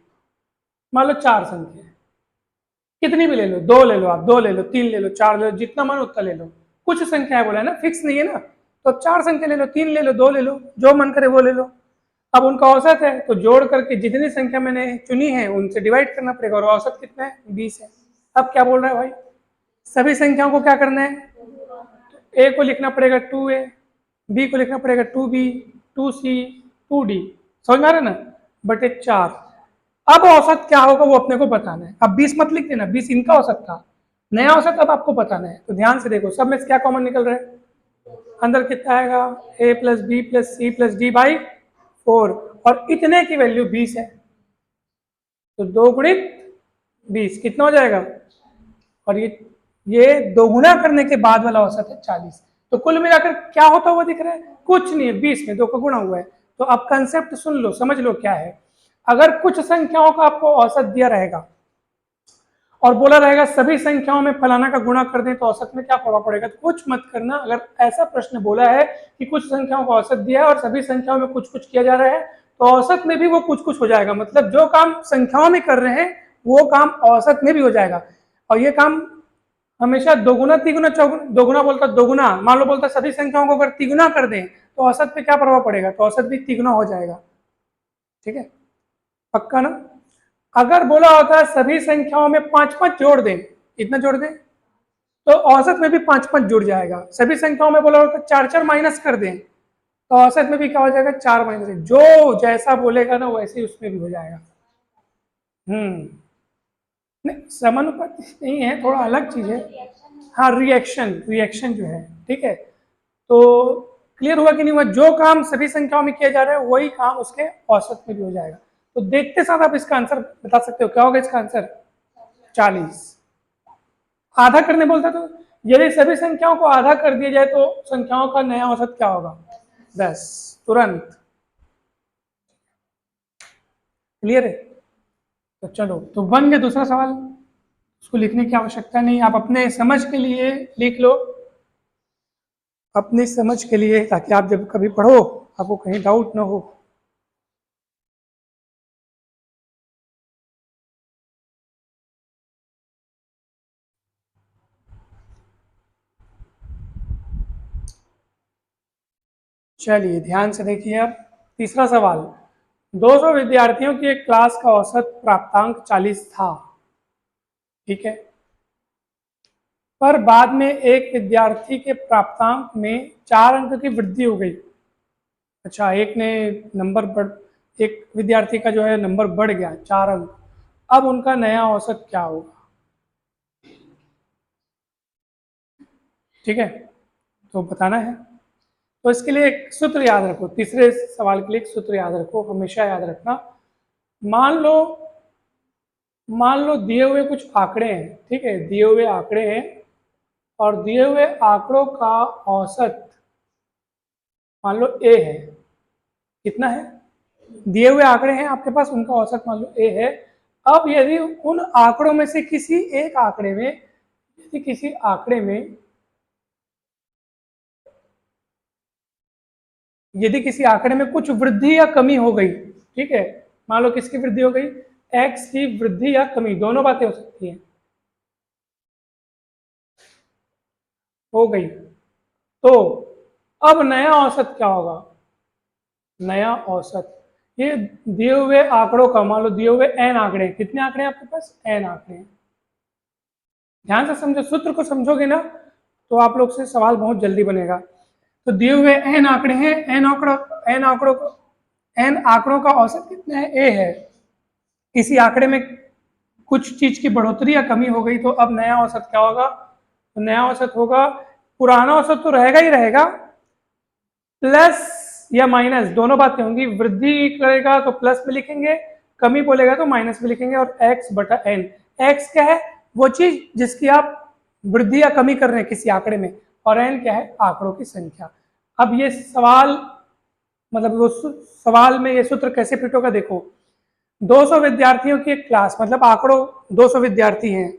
मान लो 4 संख्या है, कितनी भी ले लो, 2 ले लो, आप 2 ले लो, 3 ले लो, 4 ले लो, जितना मन उतना ले लो। कुछ संख्या है बोला है ना, फिक्स नहीं है ना, तो 4 संख्या ले लो, 3 ले लो, 2 ले लो, जो मन करे वो ले लो। अब उनका औसत है तो जोड़ करके जितनी संख्या मैंने चुनी है उनसे डिवाइड करना पड़ेगा, और औसत कितना है, 20 है। अब क्या बोल रहा है भाई, सभी संख्याओं को क्या करना है, ए को लिखना पड़ेगा 2A, बी को लिखना पड़ेगा 2B, 2C, 2D, समझ में आ रहा है ना, बटे 4। अब औसत क्या होगा वो अपने को बताना है। अब 20 मत लिख देना, 20 इनका औसत था, नया औसत अब आपको बताना है। तो ध्यान से देखो, सब में से क्या कॉमन निकल रहा है, अंदर कितना आएगा, A+B+C+D/4, और इतने की वैल्यू 20 है, तो 2 × 20 कितना हो जाएगा, और ये दोगुना करने के बाद वाला औसत है 40। तो कुल मिलाकर क्या होता हुआ दिख रहा है, कुछ नहीं है, 20 में 2 का गुणा हुआ है। तो अब कंसेप्ट सुन लो, समझ लो क्या है। अगर कुछ संख्याओं का आपको औसत दिया रहेगा और बोला रहेगा सभी संख्याओं में फलाना का गुणा कर दें तो औसत में क्या प्रभाव पड़ेगा, तो कुछ मत करना। अगर ऐसा प्रश्न बोला है कि कुछ संख्याओं का औसत दिया है और सभी संख्याओं में कुछ कुछ किया जा रहा है, तो औसत में भी वो कुछ कुछ हो जाएगा। मतलब जो काम संख्याओं में कर रहे हैं वो काम औसत में भी हो जाएगा। और ये काम हमेशा दोगुना तिगुना चौगुना, दोगुना बोलता दोगुना, मान लो बोलता सभी संख्याओं को अगर तिगुना कर दें तो औसत पे क्या प्रभाव पड़ेगा, तो औसत भी तिगुना हो जाएगा। ठीक है, पक्का ना? अगर बोला होता है सभी संख्याओं में 5 5 जोड़ दें, इतना जोड़ दें, तो औसत में भी 5 5 जुड़ जाएगा। सभी संख्याओं में बोला होता है 4 4 माइनस कर दें, तो औसत में भी क्या हो जाएगा, 4 माइनस। जो जैसा बोलेगा ना वैसे ही उसमें भी हो जाएगा। नहीं, समानुपाती नहीं है, थोड़ा अलग चीज है। हाँ, रिएक्शन, रिएक्शन जो है, ठीक है। तो क्लियर हुआ कि नहीं हुआ, जो काम सभी संख्याओं में किया जा रहा है वही काम उसके औसत में भी हो जाएगा। तो देखते साथ आप इसका आंसर बता सकते हो, क्या होगा इसका आंसर, 40। आधा करने बोलता तो यदि सभी संख्याओं को आधा कर दिया जाए तो संख्याओं का नया औसत क्या होगा, 10, तुरंत। क्लियर है? तो चलो, तो बन गया दूसरा सवाल, उसको लिखने की आवश्यकता नहीं, आप अपने समझ के लिए लिख लो, अपनी समझ के लिए, ताकि आप जब कभी पढ़ो आपको कहीं डाउट ना हो। चलिए ध्यान से देखिए, अब तीसरा सवाल। 200 विद्यार्थियों की एक क्लास का औसत प्राप्तांक 40 था, ठीक है, पर बाद में एक विद्यार्थी के प्राप्तांक में 4 अंक की वृद्धि हो गई। अच्छा, एक ने नंबर बढ़, एक विद्यार्थी का जो है नंबर बढ़ गया 4 अंक, अब उनका नया औसत क्या होगा? ठीक है, तो बताना है। तो इसके लिए एक सूत्र याद रखो, तीसरे सवाल के लिए एक सूत्र याद रखो, हमेशा याद रखना। मान लो दिए हुए कुछ आंकड़े हैं, ठीक है, दिए हुए आंकड़े हैं और दिए हुए आंकड़ों का औसत मान लो ए है। कितना है? दिए हुए आंकड़े हैं आपके पास, उनका औसत मान लो ए है। अब यदि उन आंकड़ों में से किसी एक आंकड़े में, यदि किसी आंकड़े में यदि किसी आंकड़े में कुछ वृद्धि या कमी हो गई, ठीक है, मान लो किसकी वृद्धि हो गई, एक्स की वृद्धि या कमी, दोनों बातें हो सकती हैं, हो गई, तो अब नया औसत क्या होगा? नया औसत ये दिए हुए आंकड़ों का, मान लो दिए हुए एन आंकड़े, कितने आंकड़े हैं आपके पास? एन आंकड़े। ध्यान से समझो, सूत्र को समझोगे ना तो आप लोग से सवाल बहुत जल्दी बनेगा। तो दिए हुए एन आंकड़े हैं, एन आंकड़ों का औसत कितना है? ए है। किसी आंकड़े में कुछ चीज की बढ़ोतरी या कमी हो गई, तो अब नया औसत क्या होगा? तो नया औसत होगा, पुराना औसत तो रहेगा ही रहेगा, प्लस या माइनस दोनों बातें होंगी। वृद्धि करेगा तो प्लस में लिखेंगे, कमी बोलेगा तो माइनस में लिखेंगे, और x बटा एन। x क्या है? वो चीज जिसकी आप वृद्धि या कमी कर रहे हैं किसी आंकड़े में, और n क्या है? आंकड़ों की संख्या। अब ये सवाल, मतलब वो सवाल में ये सूत्र कैसे फिट होगा? देखो, 200 विद्यार्थियों की एक क्लास, मतलब आंकड़ों 200 विद्यार्थी हैं,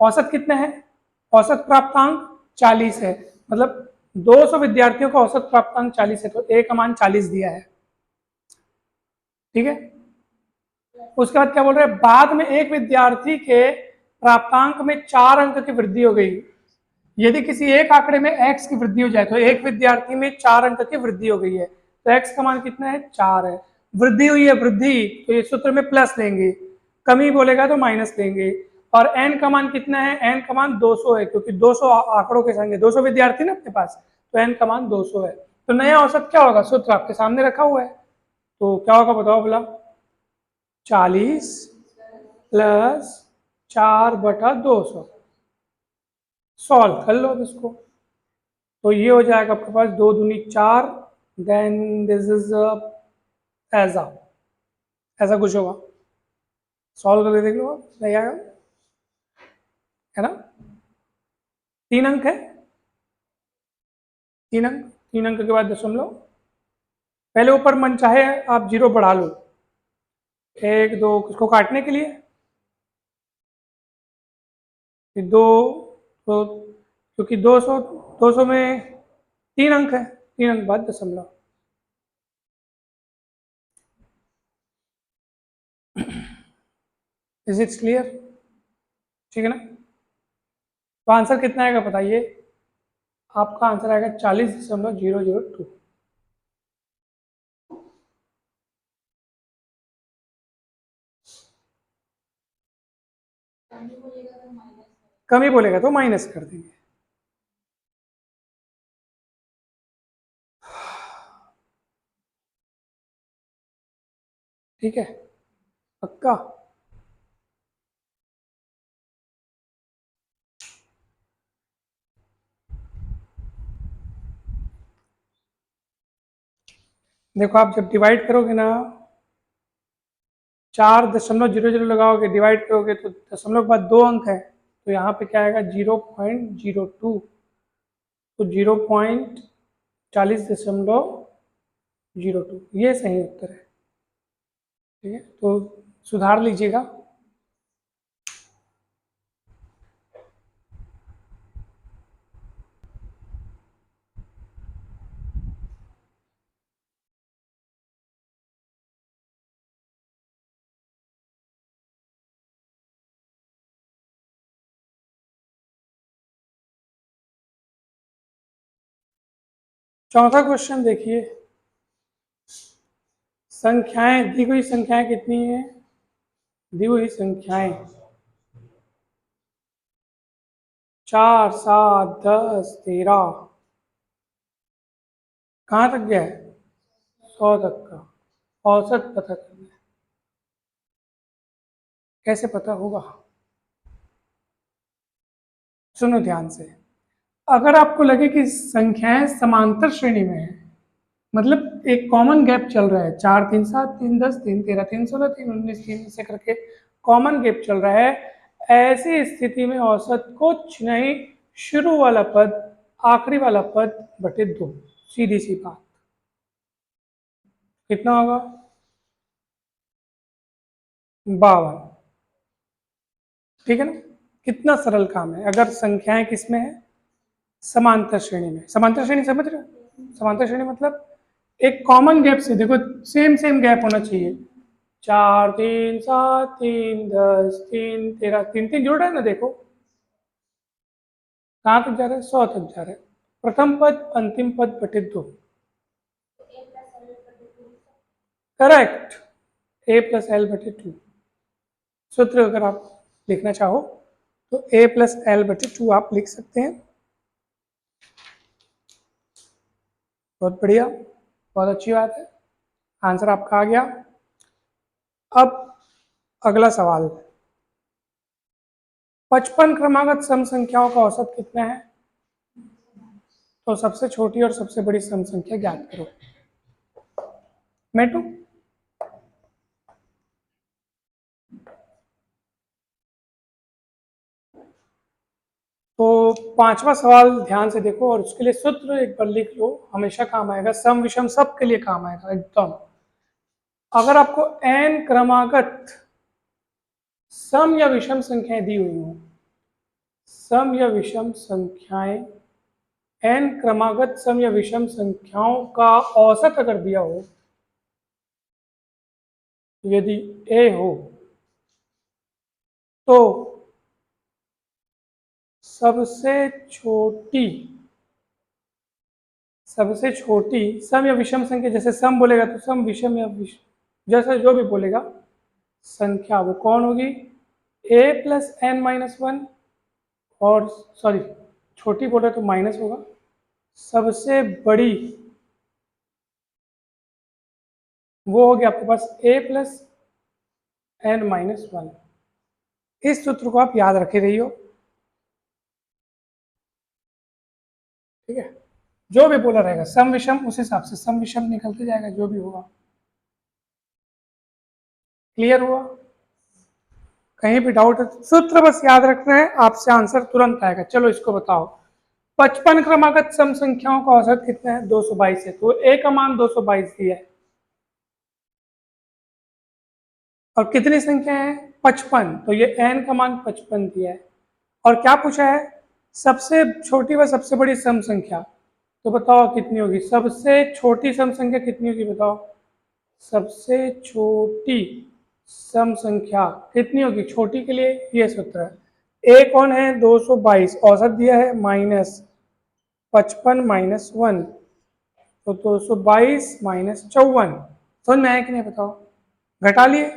औसत कितना है? औसत प्राप्तांक 40 है, मतलब 200 विद्यार्थियों का औसत प्राप्तांक 40 है, तो ए का मान 40 दिया है, ठीक है। उसके बाद क्या बोल रहे हैं? बाद में एक विद्यार्थी के प्राप्तांक में 4 अंक की वृद्धि हो गई। यदि किसी एक आंकड़े में x की वृद्धि हो जाए, तो एक विद्यार्थी में 4 अंक की वृद्धि हो गई है, तो x का मान कितना है? 4 है। वृद्धि हुई है, वृद्धि, तो ये सूत्र में प्लस लेंगे, कमी बोलेगा तो माइनस लेंगे, और n का मान कितना है? n का मान 200 है, क्योंकि 200 आंकड़ों के संग 200 विद्यार्थी ना अपने पास, तो n का मान 200 है। तो नया औसत क्या होगा? सूत्र आपके सामने रखा हुआ है, तो क्या होगा बताओ बोला? 40 प्लस 4/200। सॉल्व कर लो अब इसको, तो ये हो जाएगा आपके पास 2 दूनी 4, देन दिस इज ऐसा ऐसा कुछ होगा। सॉल्व करके देख लो, नहीं आएगा, है ना? 3 अंक है, 3 अंक के बाद दशमलव, पहले ऊपर मन चाहे आप 0 बढ़ा लो, 1 2 इसको काटने के लिए, फिर 2, तो क्योंकि 200 में 3 अंक है, 3 अंक बाद दशमलव। Is it's clear? ठीक है ना? तो आंसर कितना आएगा बताइए? आपका आंसर आएगा 40.002। कमी बोलेगा तो माइनस कर देंगे। ठीक है, पक्का? देखो, आप जब डिवाइड करोगे ना, 4.00 लगाओगे, डिवाइड करोगे तो दशमलव के बाद 2 अंक है, तो यहाँ पे क्या आएगा? 0.02, तो 0.40.02 ये सही उत्तर है। ठीक है, तो सुधार लीजिएगा। चौथा क्वेश्चन देखिए, संख्याएं दी हुई, संख्याएं कितनी है? दी हुई संख्याएं 4 7 10 13, कहाँ तक गया है? 100 तक का औसत पता करना है। कैसे पता होगा? सुनो ध्यान से, अगर आपको लगे कि संख्याएं समांतर श्रेणी में है, मतलब एक कॉमन गैप चल रहा है, 4 3 7 3 10 3 13 3 16 3 19 3 से करके कॉमन गैप चल रहा है। ऐसी स्थिति में औसत कुछ नहीं, शुरू वाला पद आखिरी वाला पद बटे 2, सीधी सी बात। कितना होगा? 52। ठीक है ना? कितना सरल काम है। अगर संख्याएं किसमें है? समांतर श्रेणी में। समांतर श्रेणी समझ रहे हो? समांतर श्रेणी मतलब एक कॉमन गैप से, देखो सेम सेम गैप होना चाहिए। 4 3 7 3 10 3 13 3 3 जुड़ रहा है ना, देखो कहाँ तक जा रहा है? 100 तक जा रहा है। प्रथम पद अंतिम पद बटे 2। करेक्ट, a प्लस एल बटे 2। सूत्र अगर आप लिखना चाहो तो a प्लस एल बटे 2 आप लिख सकते हैं। बहुत बढ़िया, बहुत अच्छी बात है, आंसर आपका आ गया। अब अगला सवाल, 55 क्रमागत सम संख्याओं का औसत कितना है? तो सबसे छोटी और सबसे बड़ी सम संख्या ज्ञात करो। मेटू, तो पांचवा सवाल ध्यान से देखो और उसके लिए सूत्र एक बार लिख लो, हमेशा काम आएगा, सम विषम सबके लिए काम आएगा एकदम। अगर आपको n क्रमागत सम या विषम संख्याएं दी हुई हो, सम या विषम संख्याएं, n क्रमागत सम या विषम संख्याओं का औसत अगर दिया हो, यदि a हो तो सबसे छोटी सम या विषम संख्या, जैसे सम बोलेगा तो सम, विषम या विषम जैसा जो भी बोलेगा संख्या, वो कौन होगी? a plus N minus one, और सॉरी छोटी बोले तो माइनस होगा। सबसे बड़ी वो हो गया आपके पास a plus N minus one. इस सूत्र को आप याद रखे रहियो, ठीक है? जो भी बोला रहेगा सम विषम, उस हिसाब से सम विषम निकलते जाएगा जो भी होगा। क्लियर हुआ? कहीं भी डाउट है सूत्र बस याद रखना है, आपसे आंसर तुरंत आएगा। चलो इसको बताओ, 55 क्रमागत सम संख्याओं का औसत कितना है? 222 है, तो a का मान 222 दिया है और कितनी संख्या है? 55, तो ये n का मान 55 दिया है। और क्या पूछा है? सबसे छोटी व सबसे बड़ी सम संख्या, तो बताओ कितनी होगी? सबसे छोटी सम संख्या कितनी होगी बताओ? सबसे छोटी सम संख्या कितनी होगी? छोटी के लिए ये सूत्र है, a कौन है? 222, औसत दिया है माइनस 55 माइनस 1, तो 222 माइनस 54। समझ में आया कि नहीं बताओ? घटा लिए,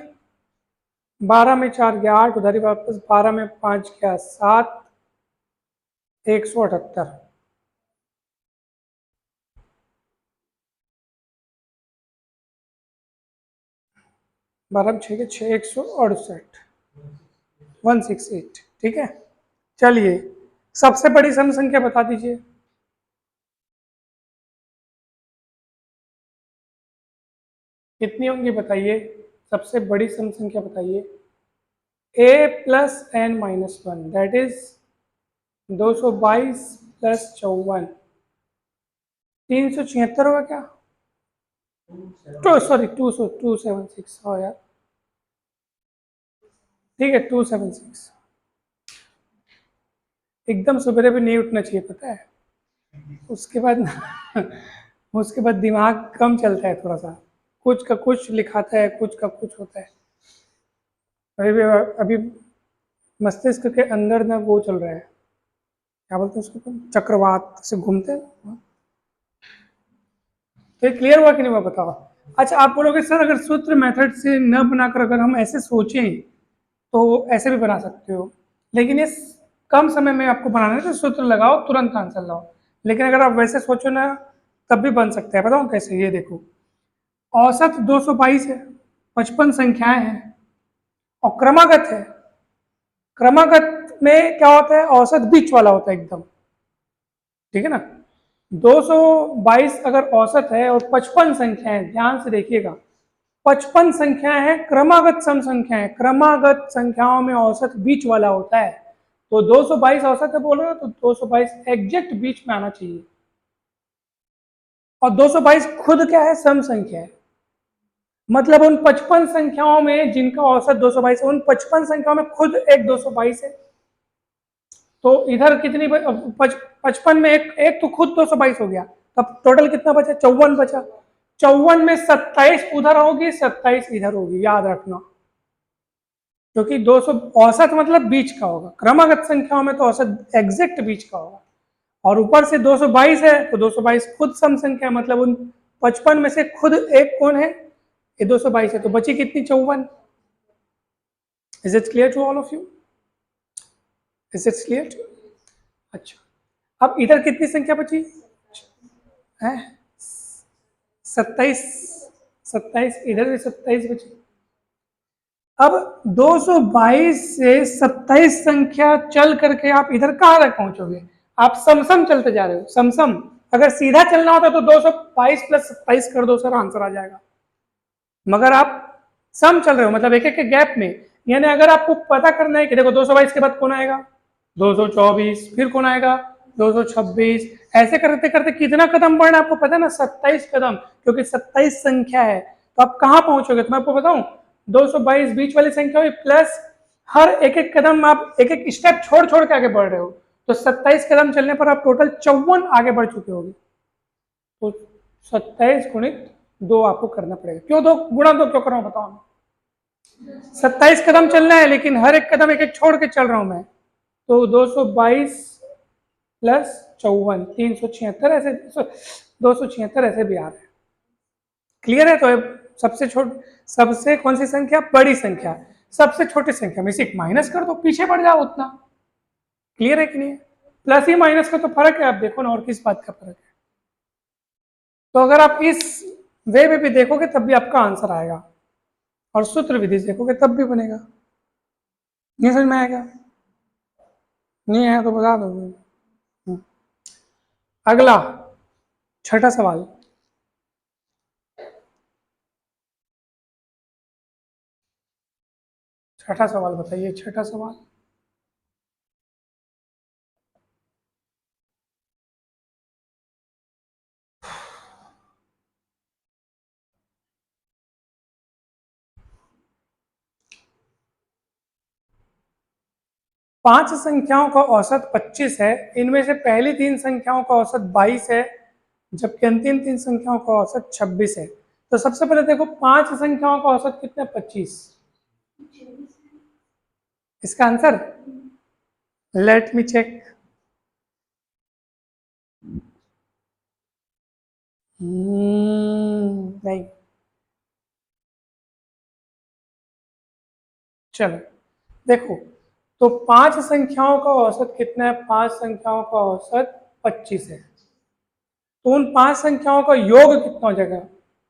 12 में 4 गया 8, उधर ही वापस 12 में 5 गया 7, 178। 12 में 6 के 6, 168, 168। ठीक है, चलिए सबसे बड़ी सम संख्या बता दीजिए। कितनी होंगी बताइए? सबसे बड़ी सम संख्या बताइए। a plus N minus one, that is 222 plus 54, 376 होगा क्या? टू सॉरी 276 हो यार, ठीक है 276। एकदम सवेरे भी नहीं उठना चाहिए पता है, उसके बाद ना उसके बाद दिमाग कम चलता है थोड़ा सा, कुछ का कुछ लिखाता है, कुछ का कुछ होता है। अभी मस्तिष्क के अंदर ना वो चल रहा है, क्या बोलते हैं उसको, चक्रवात से घूमते हैं। तो ये क्लियर हुआ कि नहीं हुआ बताओ? अच्छा आप बोलोगे सर अगर सूत्र मेथड से न बनाकर अगर हम ऐसे सोचें तो ऐसे भी बना सकते हो, लेकिन ये कम समय में आपको बनाना है तो सूत्र लगाओ तुरंत आंसर लाओ। लेकिन अगर आप वैसे सोचो ना तब भी बन सकता है, बताओ कैसे? ये देखो, औसत 222 है, 55 संख्याएं हैं और क्रमागत है। क्रमागत में क्या होता है? औसत बीच वाला होता है एकदम, ठीक है ना? 222 अगर औसत है और 55 संख्याएं, ध्यान से देखिएगा, 55 संख्याएं हैं, क्रमागत सम संख्याएं, क्रमागत संख्याओं में औसत बीच वाला होता है। तो 222 औसत है बोल रहे हो तो 222 एग्जैक्ट बीच में आना चाहिए। और 222 खुद क्या है? सम संख्या है। मतलब उन 55 संख्याओं में जिनका औसत 222 है, उन 55 संख्याओं में खुद एक 222 है। तो इधर कितनी 55 में एक तो खुद 222 हो गया, तब टोटल कितना बचा? 54 बचा। 54 में 27 उधर होगी, 27 इधर होगी, याद रखना। क्योंकि 200 औसत मतलब बीच का होगा, क्रमागत संख्याओं में तो औसत एग्जैक्ट बीच का होगा। और ऊपर से 222 है तो 222 खुद सम संख्या, मतलब उन 55 में से खुद एक कौन है? ये 222 है। तो बची कितनी? 54। Is it clear to all of you? Is it clear? अच्छा, अब इधर कितनी संख्या बची है? 27। 27, इधर भी 27 बची। अब 222 से 27 संख्या चल करके आप इधर कहां तक पहुंचोगे? आप समसम चलते जा रहे हो, समसम। अगर सीधा चलना होता तो 222 प्लस 27 कर दो सर, आंसर आ जाएगा। मगर आप सम चल रहे हो, मतलब एक एक के गैप में। यानी अगर आपको पता करना है कि देखो 222 के बाद कौन आएगा? 224, फिर कौन आएगा? 226, ऐसे करते करते कितना कदम बढ़ना आपको पता है ना? 27 कदम, क्योंकि 27 संख्या है। तो आप कहां पहुंचोगे? तो मैं आपको बताऊं, 222 बीच वाली संख्या हुई, प्लस हर एक एक कदम आप एक एक स्टेप छोड़ छोड़ के आगे बढ़ रहे हो। तो 27 कदम चलने पर आप टोटल 54 आगे बढ़ चुके होगे। तो 27 गुणित 2 आपको करना पड़ेगा। क्यों 2 गुणा 2 क्यों कर रहा हूं बताओ? 27 कदम चलना है, लेकिन हर एक कदम एक एक छोड़ के चल रहा हूं मैं। तो 222 प्लस 54, 376, ऐसे 276 ऐसे भी आ रहे हैं। क्लियर है? तो सबसे कौन सी संख्या? बड़ी संख्या। सबसे छोटी संख्या में से एक माइनस कर दो, पीछे बढ़ जाओ उतना। क्लियर है कि नहीं? प्लस ही माइनस का तो फर्क है, आप देखो ना, और किस बात का फर्क है? तो अगर आप इस वे में भी देखोगे तब भी आपका आंसर आएगा, और सूत्र विधि से देखोगे तब भी बनेगा। नहीं समझ में आएगा? नहीं आया तो बता दो। अगला छठा सवाल, छठा सवाल बताइए, छठा सवाल। पांच संख्याओं का औसत 25 है, इनमें से पहली तीन संख्याओं का औसत 22 है, जबकि अंतिम तीन संख्याओं का औसत 26 है। तो सबसे पहले देखो, पांच संख्याओं का औसत कितना? 25। इसका आंसर लेट मी चेक। नहीं, चलो देखो, तो पांच संख्याओं का औसत कितना है? पांच संख्याओं का औसत 25 है। तो उन पांच संख्याओं का योग कितना हो जाएगा?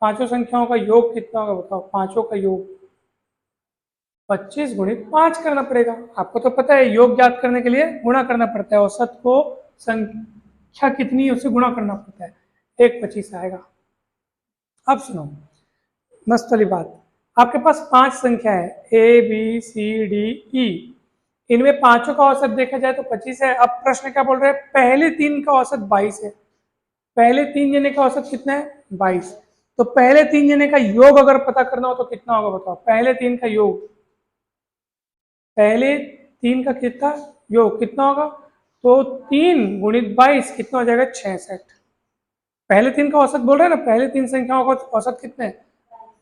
पांचों संख्याओं का योग कितना होगा बताओ? पांचों का योग 25 गुणित 5 करना पड़ेगा। आपको तो पता है योग ज्ञात करने के लिए गुणा करना पड़ता है, औसत को संख्या कितनी है उससे गुणा करना पड़ता है। 125 आएगा। अब सुनो मस्त वाली बात, आपके पास पांच संख्या है A B C D E, इनमें पांचों का औसत देखा जाए तो 25 है। अब प्रश्न क्या बोल रहे हैं? पहले तीन का औसत 22 है। पहले तीन जने का औसत कितना है? 22। तो पहले तीन जने का योग अगर पता करना हो तो कितना होगा बताओ? पहले तीन का योग, पहले तीन का कितना योग कितना होगा? तो 3 गुणित 22 कितना हो जाएगा? 66। पहले तीन का औसत बोल रहे हैं ना, पहले तीन संख्याओं का औसत कितने है?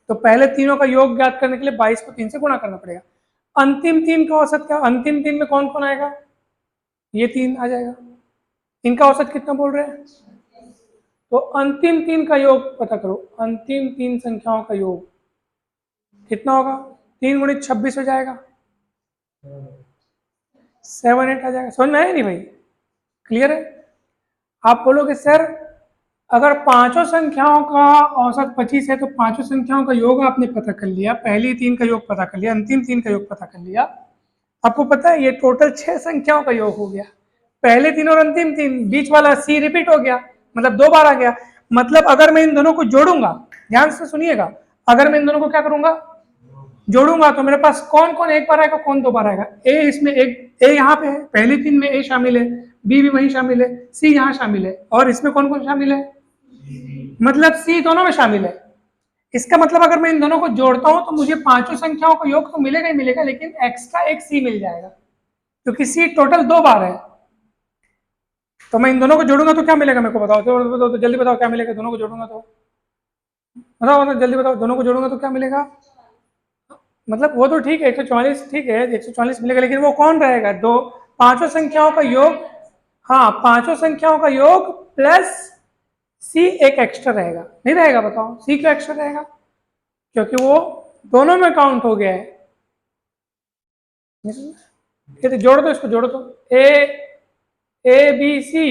तो पहले तीनों का योग ज्ञात करने के लिए 22 को 3 से गुणा करना पड़ेगा। अंतिम तीन का औसत क्या? अंतिम तीन में कौन कौन आएगा? ये तीन आ जाएगा। इनका औसत कितना बोल रहे हैं? तो अंतिम तीन का योग पता करो। अंतिम तीन संख्याओं का योग कितना होगा? 3 गुणित 26 हो जाएगा, 7 8 आ जाएगा। समझ में आया नहीं भाई? क्लियर है? आप बोलोगे सर अगर पांचों संख्याओं का औसत 25 है तो पांचों संख्याओं का योग आपने पता कर लिया, पहली तीन का योग पता कर लिया, अंतिम तीन का योग पता कर लिया, आपको पता है ये टोटल 6 संख्याओं का योग हो गया। पहले तीन और अंतिम तीन, बीच वाला सी रिपीट हो गया, मतलब 2 बार आ गया। मतलब अगर मैं इन दोनों को जोड़ूंगा, ध्यान से सुनिएगा, अगर मैं इन दोनों को क्या करूंगा, जोड़ूंगा, तो मेरे पास कौन कौन एक बार आएगा, कौन 2 बार आएगा। ए इसमें एक ए यहाँ पे है, पहली 3 में ए शामिल है, बी भी वहीं शामिल है, सी यहाँ शामिल है, और इसमें कौन कौन शामिल है, मतलब सी दोनों में शामिल है। इसका मतलब अगर मैं इन दोनों को जोड़ता हूं तो मुझे पांचों संख्याओं का योग तो मिलेगा ही मिलेगा, लेकिन एक्स्ट्रा एक सी मिल जाएगा, क्योंकि सी टोटल 2 बार है। तो मैं इन दोनों को जोड़ूंगा तो क्या मिलेगा, मेरे को बताओ तो जल्दी बताओ क्या मिलेगा, दोनों को जोड़ूंगा तो बताओ, जल्दी बताओ, दोनों को जोड़ूंगा तो क्या मिलेगा। मतलब वो तो ठीक है, 144 ठीक है, 144 मिलेगा, लेकिन वो कौन रहेगा, दो पांचों संख्याओं का योग। हाँ, पांचों संख्याओं का योग प्लस सी एक एक्स्ट्रा रहेगा, नहीं रहेगा, बताओ सी क्यों एक्स्ट्रा रहेगा, क्योंकि वो दोनों में काउंट हो गया है। ये तो जोड़ दो, इसको जोड़ो तो, ए बी सी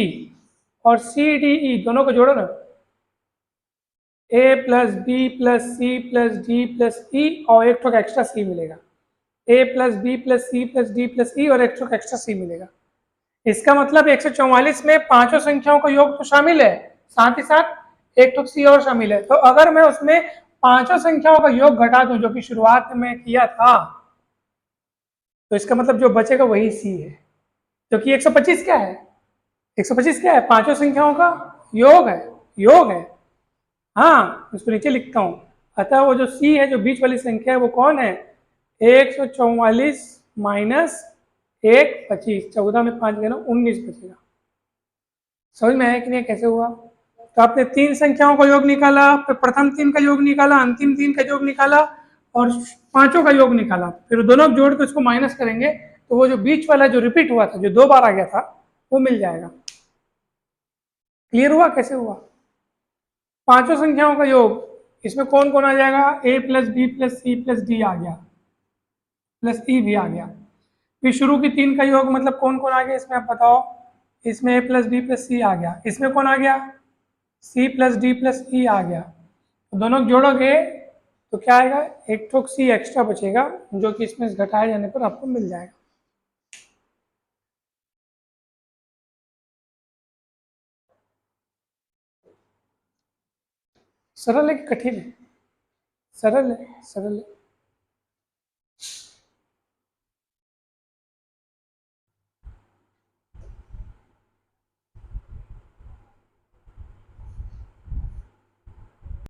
और सी डी ई दोनों को जोड़ो ना, A plus B plus C plus D plus E और एक ठोक एक्स्ट्रा सी मिलेगा, A plus B plus C plus D plus E और एक ठोक एक्स्ट्रा सी मिलेगा। इसका मतलब 144 में पांचों संख्याओं का योग तो शामिल है, साथ ही साथ एक ठोक सी और शामिल है। तो अगर मैं उसमें पांचों संख्याओं का योग घटा दूं, जो कि शुरुआत में किया था, तो इसका मतलब जो बचेगा वही सी है, क्योंकि 125 क्या है, 125 क्या है, पांचों संख्याओं का योग है, योग है। हाँ, उसको नीचे लिखता हूं। अतः वो जो सी है, जो बीच वाली संख्या है, वो कौन है, 144 माइनस 125, 14 में 5 गए ना, 19 बचेगा। समझ में आया कि नहीं, कैसे हुआ। तो आपने 3 संख्याओं का योग निकाला, फिर प्रथम 3 का योग निकाला, अंतिम 3 का योग निकाला, और पांचों का योग निकाला, फिर दोनों जोड़ के उसको माइनस करेंगे, तो वो जो बीच वाला जो रिपीट हुआ था, जो 2 बार आ गया था, वो मिल जाएगा। क्लियर हुआ कैसे हुआ। पांचों संख्याओं का योग, इसमें कौन कौन आ जाएगा, A plus B plus C plus D आ गया, प्लस ई भी आ गया। फिर शुरू की 3 का योग, मतलब कौन कौन आ गया इसमें, आप बताओ। इसमें ए प्लस बी प्लस सी आ गया, इसमें कौन आ गया, सी प्लस डी प्लस ई आ गया। तो दोनों जोड़ोगे तो क्या आएगा, एक ठोक सी एक्स्ट्रा बचेगा, जो कि इसमें घटाए जाने पर आपको मिल जाएगा। सरल है कि कठिन है, सरल है, सरल है।